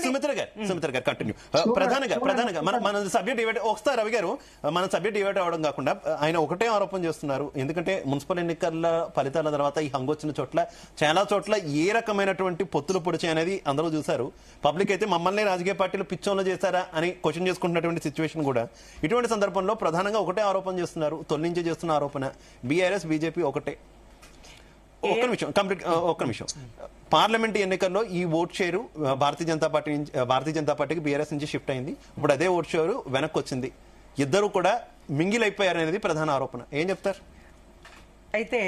సుమిత్ర గారు కంటిన్యూ. ప్రధానంగా మన సబ్జెక్ట్ డివైడ్ ఒకసారి రవి గారు మన సబ్జెక్ట్ డివైడ్ అవ్వడం కాకుండా ఆయన ఒకటే ఆరోపణ చేస్తున్నారు. ఎందుకంటే మున్సిపల్ ఎన్నికల ఫలితాల తర్వాత ఈ హంగొచ్చిన చోట్ల చాలా చోట్ల ఏ రకమైనటువంటి పొత్తులు పొడిచాయి అనేది అందరూ చూశారు. పబ్లిక్ అయితే మమ్మల్ని రాజకీయ పార్టీలు పిచ్చోన్లు చేశారా అని క్వశ్చన్ చేసుకుంటున్నటువంటి సిచ్యువేషన్ కూడా. ఇటువంటి సందర్భంలో ప్రధానంగా ఒకటే ఆరోపణ చేస్తున్నారు. తొలగించి చేస్తున్న ఆరోపణ బీఆర్ఎస్ బీజేపీ ఒకటే. ఒక్క నిమిషం పార్లమెంట్ ఎన్నికల్లో ఈ ఓట్ షేరు భారతీయ జనతా పార్టీకి బీఆర్ఎస్ నుంచి షిఫ్ట్ అయింది. ఇప్పుడు అదే ఓట్ షేరు వెనక్కి వచ్చింది. ఇద్దరు కూడా మింగిల్ అయిపోయారు అనేది ప్రధాన ఆరోపణ. ఏం చెప్తారు? అయితే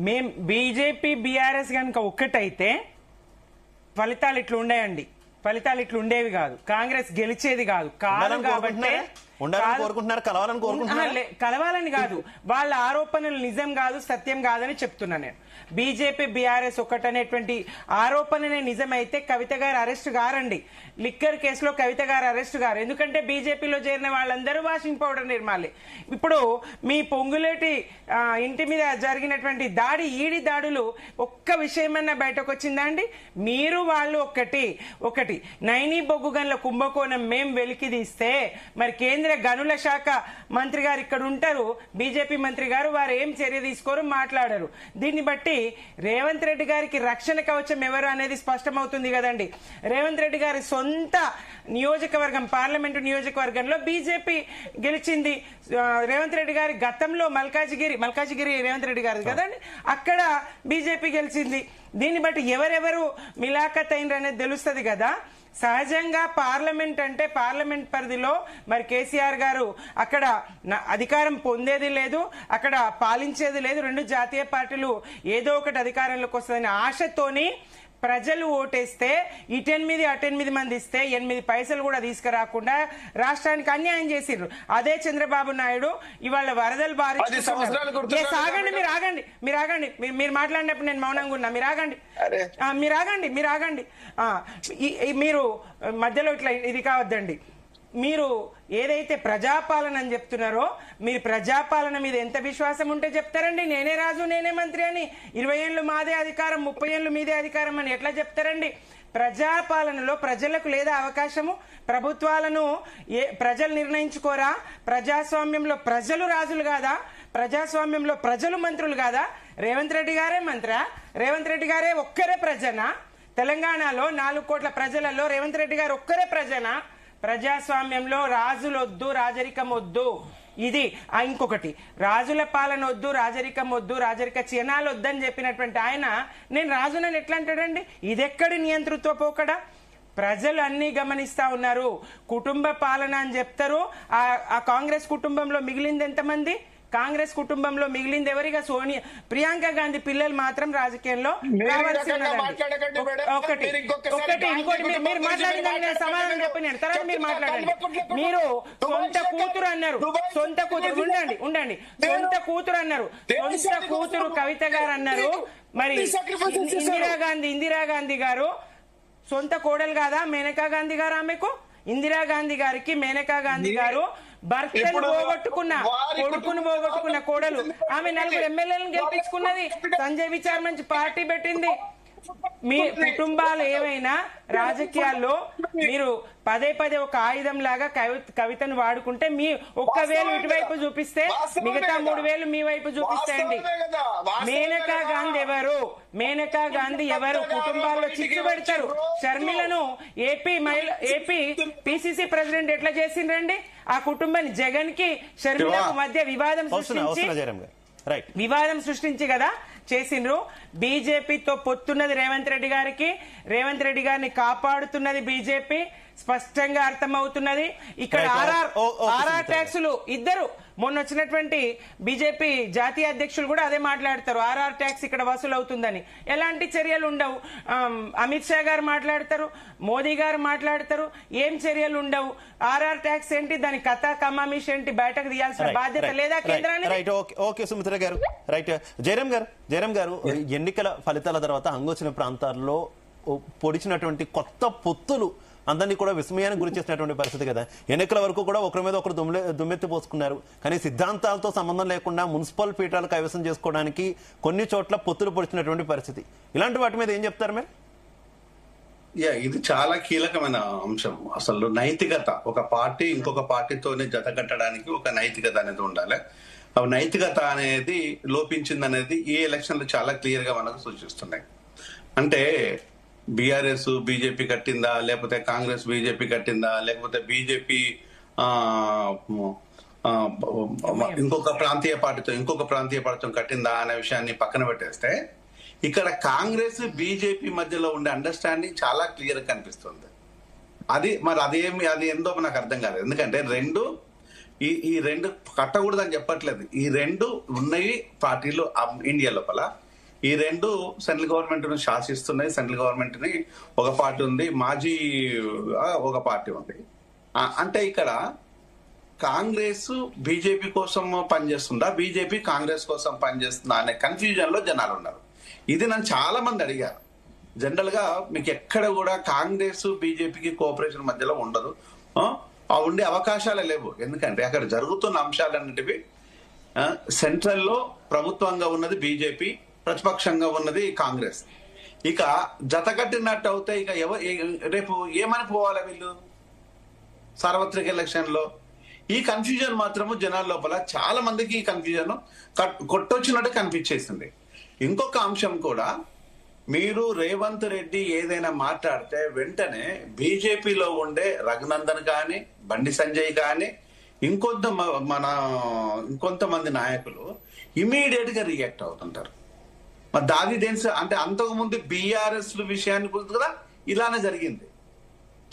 మేం బీజేపీ బీఆర్ఎస్ కనుక ఒక్కటైతే ఫలితాలు ఇట్లా ఉండేయండి. ఫలితాలు ఇట్లా ఉండేవి కాదు. కాంగ్రెస్ గెలిచేది కాదు. కాలం కాబట్టి కలవాలని కాదు, వాళ్ళ ఆరోపణలు నిజం కాదు, సత్యం కాదని చెప్తున్నా నేను. బీజేపీ బీఆర్ఎస్ ఒకటనేటువంటి ఆరోపణనే నిజమైతే కవిత గారు అరెస్ట్ గారండి. లిక్కర్ కేసులో కవిత గారు అరెస్ట్ గారు. ఎందుకంటే బీజేపీలో చేరిన వాళ్ళందరూ వాషింగ్ పౌడర్ నిర్మాలి. ఇప్పుడు మీ పొంగులేటి ఇంటి మీద జరిగినటువంటి ఈడి దాడులు ఒక్క విషయమన్నా బయటకు వచ్చిందా అండి? మీరు వాళ్ళు ఒకటి నైనీ బొగ్గు గనుల కుంభకోణం మేం వెలికి తీస్తే మరి కేంద్ర గనుల శాఖ మంత్రి గారు ఇక్కడ ఉంటారు, బీజేపీ మంత్రి గారు, వారు ఏం చర్య తీసుకోరు, మాట్లాడరు. దీన్ని బట్టి రేవంత్ రెడ్డి గారికి రక్షణ కవచం ఎవరు అనేది స్పష్టమవుతుంది కదండి. రేవంత్ రెడ్డి గారి సొంత నియోజకవర్గం పార్లమెంటు నియోజకవర్గంలో బీజేపీ గెలిచింది. రేవంత్ రెడ్డి గారి గతంలో మల్కాజిగిరి రేవంత్ రెడ్డి గారు కదండి, అక్కడ బీజేపీ గెలిచింది. దీన్ని బట్టి ఎవరెవరు మిలాఖత్ అయినరు అనేది తెలుస్తుంది కదా. సహజంగా పార్లమెంట్ అంటే పార్లమెంట్ పరిధిలో మరి కేసీఆర్ గారు అక్కడ అధికారం పొందేది లేదు, అక్కడ పాలించేది లేదు. రెండు జాతీయ పార్టీలు ఏదో ఒకటి అధికారంలోకి వస్తుందని ఆశతోని ప్రజలు ఓటేస్తే ఇటెనిమిది అటెనిమిది మంది ఇస్తే 8 పైసలు కూడా తీసుకురాకుండా రాష్ట్రానికి అన్యాయం చేసిర్రు. అదే చంద్రబాబు నాయుడు ఇవాళ వరదలు ఆగండి మీరు మాట్లాడినప్పుడు నేను మౌనంగా ఉన్నా. మీరు ఆగండి మీరు మధ్యలో ఇట్లా ఇది కావద్దండి. మీరు ఏదైతే ప్రజాపాలన అని చెప్తున్నారో మీరు ప్రజాపాలన మీద ఎంత విశ్వాసం ఉంటే చెప్తారండి నేనే రాజు నేనే మంత్రి అని? 20 ఏళ్ళు మాదే అధికారం 30 ఏళ్ళు మీదే అధికారం అని ఎట్లా చెప్తారండి? ప్రజాపాలనలో ప్రజలకు లేదా అవకాశము? ప్రభుత్వాలను ప్రజలు నిర్ణయించుకోరా? ప్రజాస్వామ్యంలో ప్రజలు రాజులు కాదా? ప్రజాస్వామ్యంలో ప్రజలు మంత్రులు కాదా? రేవంత్ రెడ్డి గారే మంత్రా? రేవంత్ రెడ్డి గారే ఒక్కరే ప్రజనా? తెలంగాణలో 4 కోట్ల ప్రజలలో రేవంత్ రెడ్డి గారు ఒక్కరే ప్రజనా? ప్రజాస్వామ్యంలో రాజులొద్దు, రాజరికం వద్దు. ఇది ఇంకొకటి, రాజుల పాలన వద్దు, రాజరికం వద్దు, రాజరిక చిహ్నాలు వద్దని చెప్పినటువంటి ఆయన నేను రాజునని ఎట్లా అంటాడండి? ఇదెక్కడి నియంతృత్వ పోకడా? ప్రజలు అన్ని గమనిస్తా ఉన్నారు. కుటుంబ పాలన అని చెప్తారు. ఆ కాంగ్రెస్ కుటుంబంలో మిగిలింది ఎంతమంది? కాంగ్రెస్ కుటుంబంలో మిగిలింది ఎవరిగా? సోనియా, ప్రియాంక గాంధీ పిల్లలు మాత్రం రాజకీయంలో రావాల్సి ఒకటి ఇంకోటి మీరు మాట్లాడిందని సమాధానం చెప్పినాను. తర్వాత మీరు మాట్లాడండి. మీరు సొంత కూతురు అన్నారు, సొంత కూతురు ఉండండి సొంత కూతురు అన్నారు, సొంత కూతురు కవిత గారు అన్నారు. మరి ఇందిరాగాంధీ గారు సొంత కోడలు కాదా మేనకా గాంధీ గారు? ఆమెకు ఇందిరాగాంధీ గారికి మేనకా గాంధీ గారు భర్తను పోగొట్టుకున్న కొడుకును పోగొట్టుకున్న కోడలు. ఆమె 4 ఎమ్మెల్యేలను గెలిపించుకున్నది. సంజయ్ విచార్ మంచి పార్టీ పెట్టింది. మీ కుటుంబాలు ఏవైనా రాజకీయాల్లో మీరు పదే ఒక ఆయుధం లాగా కవితను వాడుకుంటే మీ 1 వేలు ఇటువైపు చూపిస్తే మిగతా 3 వేలు మీ వైపు చూపిస్తాయండి. మేనకా గాంధీ ఎవరు? కుటుంబాల్లో చిచ్చు పెడతారు. షర్మిలను ఏపీ పిసిసి ప్రెసిడెంట్ ఎట్లా చేసిండ్రండి? ఆ కుటుంబాన్ని జగన్ కి షర్మిలకు మధ్య వివాదం సృష్టించి కదా చేసిండ్రు. బీజేపీతో పొత్తున్నది రేవంత్ రెడ్డి గారికి. రేవంత్ రెడ్డి గారిని కాపాడుతున్నది బీజేపీ. స్పష్టంగా అర్థమవుతున్నది. ఇక్కడ ఆర్ఆర్ ట్యాక్సులు ఇద్దరు మొన్న వచ్చినటువంటి బీజేపీ జాతీయ అధ్యక్షులు కూడా అదే మాట్లాడతారు. ఆర్ఆర్ ట్యాక్స్ ఇక్కడ వసూలు అవుతుందని. ఎలాంటి చర్యలు ఉండవు. అమిత్ షా గారు మాట్లాడతారు, మోదీ గారు మాట్లాడతారు, ఏం చర్యలు ఉండవు. ఆర్ఆర్ ట్యాక్స్ ఏంటి, దాని కథా కమామిష్ ఏంటి బయటకు తీయాల్సిన బాధ్యత లేదా కేంద్రానికి? ఓకే సుమిత్ర గారు, రైట్. జయరాం గారు ఎన్నికల ఫలితాల తర్వాత హంగొచ్చిన ప్రాంతాల్లో పొడిచినటువంటి కొత్త పొత్తులు అందరినీ కూడా విస్మయానికి గురి చేసినటువంటి పరిస్థితి కదా. ఎన్నికల వరకు కూడా ఒకరి మీద ఒకరు దుమ్మెత్తి పోసుకున్నారు. కానీ సిద్ధాంతాలతో సంబంధం లేకుండా మున్సిపల్ పీఠాలు కైవసం చేసుకోవడానికి కొన్ని చోట్ల పొత్తులు పొడిచినటువంటి పరిస్థితి. ఇలాంటి వాటి మీద ఏం చెప్తారు మీరు? ఇది చాలా కీలకమైన అంశం. అసలు నైతికత, ఒక పార్టీ ఇంకొక పార్టీతోనే జత కట్టడానికి ఒక నైతికత అనేది ఉండాలి. ఆ నైతికత అనేది లోపించింది అనేది ఈ ఎలక్షన్లు చాలా క్లియర్ గా మనకు సూచిస్తున్నాయి. అంటే బీఆర్ఎస్ బీజేపీ కట్టిందా, లేకపోతే కాంగ్రెస్ బీజేపీ కట్టిందా, లేకపోతే బీజేపీ ఇంకొక ప్రాంతీయ పార్టీతో కట్టిందా అనే విషయాన్ని పక్కన పెట్టేస్తే, ఇక్కడ కాంగ్రెస్ బీజేపీ మధ్యలో ఉండే అండర్స్టాండింగ్ చాలా క్లియర్ కనిపిస్తుంది. అది ఏందో నాకు అర్థం కాలేదు. ఎందుకంటే ఈ రెండు కట్టకూడదని చెప్పట్లేదు. ఈ రెండు ఉన్నాయి పార్టీలు ఇండియా లోపల. ఈ రెండు సెంట్రల్ గవర్నమెంట్ ను శాసిస్తున్నాయి. సెంట్రల్ గవర్నమెంట్ ని ఒక పార్టీ ఉంది, మాజీ ఒక పార్టీ ఉంది. అంటే ఇక్కడ కాంగ్రెస్ బీజేపీ కోసం పనిచేస్తుందా, బీజేపీ కాంగ్రెస్ కోసం పనిచేస్తుందా అనే కన్ఫ్యూజన్ లో జనాలు ఉన్నారు. ఇది నన్ను చాలా మంది అడిగారు. జనరల్ గా మీకు ఎక్కడ కూడా కాంగ్రెస్ బీజేపీకి కోఆపరేషన్ మధ్యలో ఉండదు, ఉండే అవకాశాలే లేవు. ఎందుకంటే అక్కడ జరుగుతున్న అంశాలన్నిటివి సెంట్రల్ లో ప్రభుత్వంగా ఉన్నది బీజేపీ, ప్రతిపక్షంగా ఉన్నది కాంగ్రెస్. ఇక జతకట్టినట్టు అవుతే ఇక రేపు ఏమని పోవాలి వీళ్ళు సార్వత్రిక ఎలక్షన్ లో? ఈ కన్ఫ్యూజన్ మాత్రము జనాల లోపల చాలా మందికి ఈ కన్ఫ్యూజన్ కొట్టొచ్చినట్టు కనిపించేసింది. ఇంకొక అంశం కూడా, మీరు రేవంత్ రెడ్డి ఏదైనా మాట్లాడితే వెంటనే బీజేపీలో ఉండే రఘునందన్ కానీ, బండి సంజయ్ కానీ, ఇంకొంతమంది నాయకులు ఇమీడియట్ గా రియాక్ట్ అవుతుంటారు. మరి దాది దేని అంటే అంతకుముందు బీఆర్ఎస్ విషయాన్ని గురించి కూడా ఇలానే జరిగింది.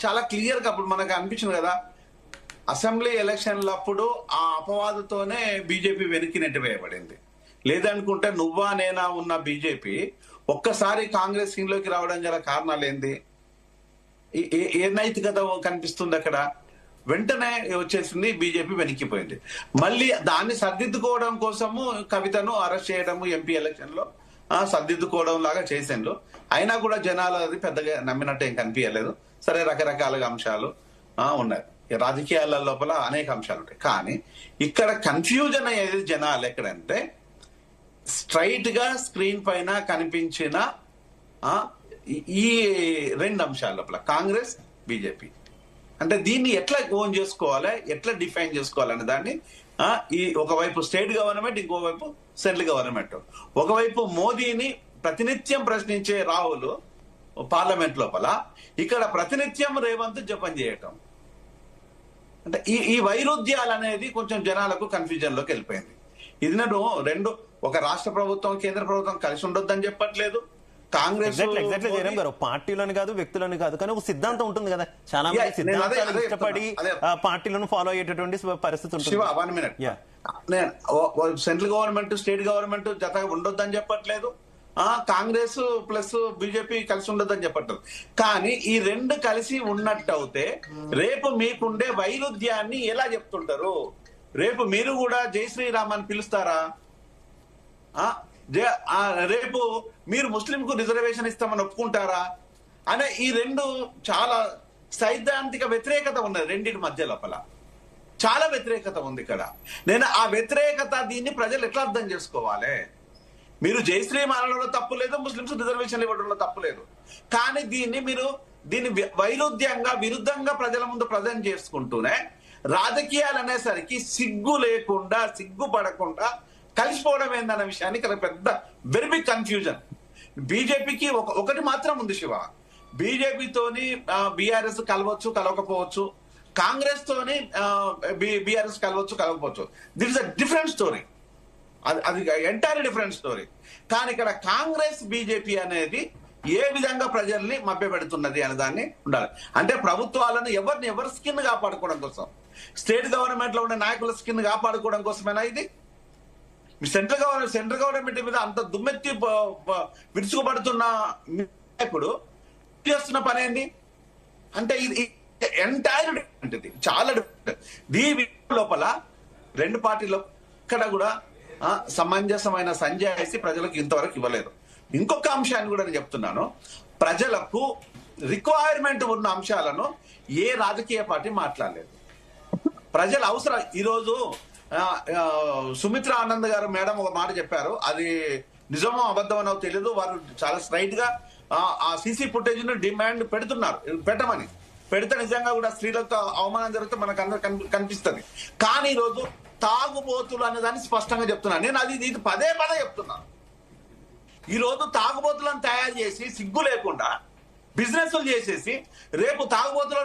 చాలా క్లియర్ గా అప్పుడు మనకు అనిపించింది కదా, అసెంబ్లీ ఎలక్షన్లప్పుడు ఆ అపవాదుతోనే బీజేపీ వెనక్కి నెట్టివేయబడింది. లేదనుకుంటే నువ్వా నేనా ఉన్న బీజేపీ ఒక్కసారి కాంగ్రెస్ లోకి రావడం గల కారణాలు ఏంది? ఏ నైతికత కనిపిస్తుంది అక్కడ? వెంటనే వచ్చేసింది, బీజేపీ వెనక్కిపోయింది. మళ్ళీ దాన్ని సర్దిద్దుకోవడం కోసము కవితను అరెస్ట్ చేయడము ఎంపీ ఎలక్షన్ లో సర్దిద్దుకోవడం లాగా చేసిండ్రు. అయినా కూడా జనాలు అది పెద్దగా నమ్మినట్టు ఏం కనిపించలేదు. సరే, రకరకాలుగా అంశాలు ఉన్నాయి. రాజకీయాల లోపల అనేక అంశాలు ఉంటాయి. కానీ ఇక్కడ కన్ఫ్యూజన్ అయ్యేది జనాలు ఎక్కడంటే, స్ట్రైట్ గా స్క్రీన్ పైన కనిపించిన ఈ రెండు అంశాల లోపల కాంగ్రెస్ బీజేపీ అంటే దీన్ని ఎట్లా ఓన్ చేసుకోవాలి, ఎట్లా డిఫైన్ చేసుకోవాలనే దాన్ని ఈ ఒకవైపు స్టేట్ గవర్నమెంట్, ఇంకోవైపు సెంట్రల్ గవర్నమెంట్. ఒకవైపు మోదీని ప్రతినిత్యం ప్రశ్నించే రాహుల్ పార్లమెంట్ లోపల, ఇక్కడ ప్రతినిత్యం రేవంత్ జపం చేయటం. అంటే ఈ వైరుధ్యాలు అనేది కొంచెం జనాలకు కన్ఫ్యూజన్ లోకి వెళ్ళిపోయింది. ఇది నేను రెండు, ఒక రాష్ట్ర ప్రభుత్వం కేంద్ర ప్రభుత్వం కలిసి ఉండొద్దని చెప్పట్లేదు. కాంగ్రెస్ పార్టీలను కాదు, వ్యక్తులను కాదు, కానీ ఒక సిద్ధాంతం ఉంటుంది కదా. చాలా మంది సిద్ధాంతాలు ఇష్టపడి పార్టీలను ఫాలో అయ్యేటటువంటి పరిస్థితి ఉంటుంది. శివ, 1 minute. నేను సెంట్రల్ గవర్నమెంట్ స్టేట్ గవర్నమెంట్ జత ఉండొద్దని చెప్పట్లేదు, కాంగ్రెస్ ప్లస్ బీజేపీ కలిసి ఉండొద్దని చెప్పట్లేదు. కానీ ఈ రెండు కలిసి ఉన్నట్టు అవుతే రేపు మీకుండే వైరుధ్యాన్ని ఎలా చెప్తుంటారు? రేపు మీరు కూడా జై శ్రీరామ్ అని పిలుస్తారా? రేపు మీరు ముస్లింకు రిజర్వేషన్ ఇస్తామని ఒప్పుకుంటారా? అనే ఈ రెండు చాలా సైద్ధాంతిక వ్యతిరేకత ఉన్నది రెండింటి మధ్య లోపల. చాలా వ్యతిరేకత ఉంది ఇక్కడ. నేను ఆ వ్యతిరేకత దీన్ని ప్రజలు ఎట్లా అర్థం చేసుకోవాలి? మీరు జై శ్రీరామ్ అనడంలో తప్పు లేదు, ముస్లింస్ రిజర్వేషన్ ఇవ్వడంలో తప్పు లేదు. కానీ దీన్ని వైరుధ్యంగా, విరుద్ధంగా ప్రజల ముందు ప్రజెంట్ చేసుకుంటూనే రాజకీయాలు అనేసరికి సిగ్గు లేకుండా, సిగ్గుపడకుండా కలిసిపోవడం ఏందన్న విషయాన్ని ఇక్కడ పెద్ద వెరీ బిగ్ కన్ఫ్యూజన్. బీజేపీకి ఒకటి మాత్రం ఉంది శివ, బీజేపీతోని బీఆర్ఎస్ కలవచ్చు, కలవకపోవచ్చు. కాంగ్రెస్ తోని బీఆర్ఎస్ కలవచ్చు, కలవకపోవచ్చు. That is a different story. అది ఎంటైర్ డిఫరెంట్ స్టోరీ. కానీ ఇక్కడ కాంగ్రెస్ బీజేపీ అనేది ఏ విధంగా ప్రజల్ని మభ్యపెడుతున్నది అనే దాన్ని ఉండాలి. అంటే ప్రభుత్వాలను ఎవరి స్కిన్ కాపాడుకోవడం కోసం, స్టేట్ గవర్నమెంట్ లో ఉండే నాయకుల స్కిన్ కాపాడుకోవడం కోసమేనా ఇది? సెంట్రల్ గవర్నమెంట్ మీద అంత దుమ్మెత్తి విరుచుకుపడుతున్న నాయకుడు చేస్తున్న పని ఏంది? అంటే ఇది ఎంటైర్ డిఫరెంట్, ఇది చాలా డిఫరెంట్. దీని లోపల రెండు పార్టీలో ఇక్కడ కూడా సమంజసమైన సంజాయిషి ప్రజలకు ఇంతవరకు ఇవ్వలేదు. ఇంకొక అంశాన్ని కూడా నేను చెప్తున్నాను, ప్రజలకు రిక్వైర్మెంట్ ఉన్న అంశాలను ఏ రాజకీయ పార్టీ మాట్లాడలేదు. ప్రజల అవసరం. ఈరోజు సుమిత్రా ఆనంద్ గారు మేడం ఒక మాట చెప్పారు, అది నిజమో అబద్ధమనో తెలియదు. వారు చాలా స్ట్రైట్ గా ఆ సీసీ ఫుటేజ్ ను డిమాండ్ పెట్టమని పెడితే నిజంగా కూడా స్త్రీలతో అవమానం జరిగితే మనకు అందరు కనిపిస్తుంది. కానీ ఈరోజు తాగుబోతులు అనే దాన్ని స్పష్టంగా చెప్తున్నాను నేను. ఇది పదే చెప్తున్నాను. ఈ రోజు తాగుబోతులను తయారు చేసి సిగ్గు లేకుండా బిజినెస్లు చేసేసి రేపు తాగుబోతులను